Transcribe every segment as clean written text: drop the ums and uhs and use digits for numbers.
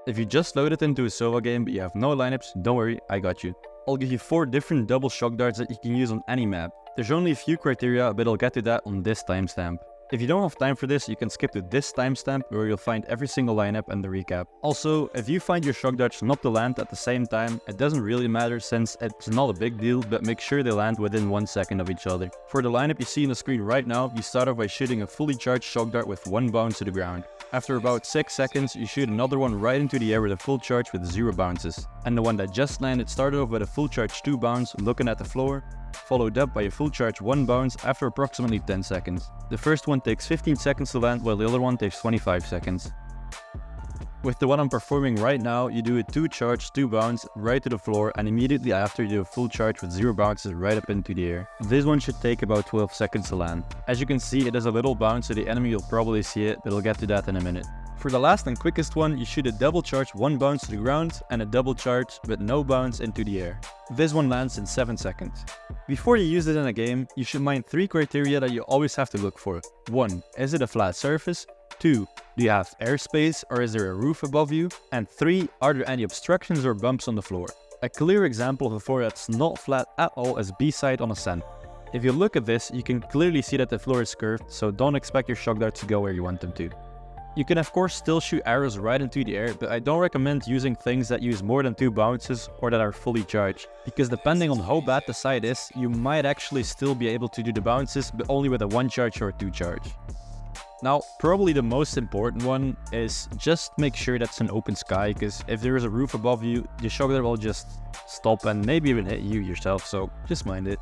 If you just loaded into a SOVA game but you have no lineups, don't worry, I got you. I'll give you 4 different double shock darts that you can use on any map. There's only a few criteria, but I'll get to that on this timestamp. If you don't have time for this, you can skip to this timestamp where you'll find every single lineup and the recap. Also, if you find your shock darts not to land at the same time, it doesn't really matter since it's not a big deal, but make sure they land within 1 second of each other. For the lineup you see on the screen right now, you start off by shooting a fully charged shock dart with 1 bounce to the ground. After about 6 seconds, you shoot another one right into the air with a full charge with 0 bounces. And the one that just landed started off with a full charge 2 bounce looking at the floor, followed up by a full charge 1 bounce after approximately 10 seconds. The first one takes 15 seconds to land while the other one takes 25 seconds. With the one I'm performing right now, you do a 2 charge 2 bounce right to the floor, and immediately after you do a full charge with 0 bounces right up into the air. This one should take about 12 seconds to land. As you can see, it has a little bounce, so the enemy will probably see it, but I'll get to that in a minute. For the last and quickest one, you shoot a double charge 1 bounce to the ground and a double charge but no bounce into the air. This one lands in 7 seconds. Before you use it in a game, you should mind 3 criteria that you always have to look for. 1. Is it a flat surface? 2. Do you have airspace or is there a roof above you? And 3. Are there any obstructions or bumps on the floor? A clear example of a floor that's not flat at all is B-side on a sand. If you look at this, you can clearly see that the floor is curved, so don't expect your shock darts to go where you want them to. You can of course still shoot arrows right into the air, but I don't recommend using things that use more than 2 bounces or that are fully charged, because depending on how bad the side is, you might actually still be able to do the bounces, but only with a 1 charge or a 2 charge. Now, probably the most important one is just make sure that's an open sky, because if there is a roof above you, the shock dart will just stop and maybe even hit you yourself, so just mind it.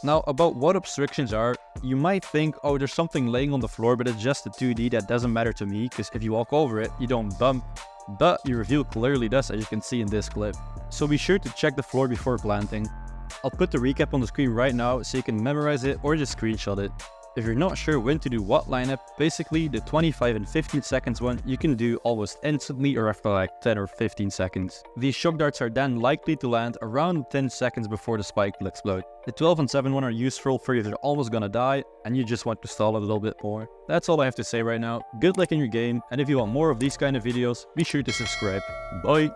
Now, about what obstructions are, you might think, oh, there's something laying on the floor, but it's just a 2D that doesn't matter to me, because if you walk over it, you don't bump. But your reveal clearly does, as you can see in this clip. So be sure to check the floor before planting. I'll put the recap on the screen right now so you can memorize it or just screenshot it. If you're not sure when to do what lineup, basically the 25 and 15 seconds one you can do almost instantly or after like 10 or 15 seconds. These shock darts are then likely to land around 10 seconds before the spike will explode. The 12 and 7 one are useful for if you're almost gonna die and you just want to stall a little bit more. That's all I have to say right now. Good luck in your game, and if you want more of these kind of videos, be sure to subscribe. Bye!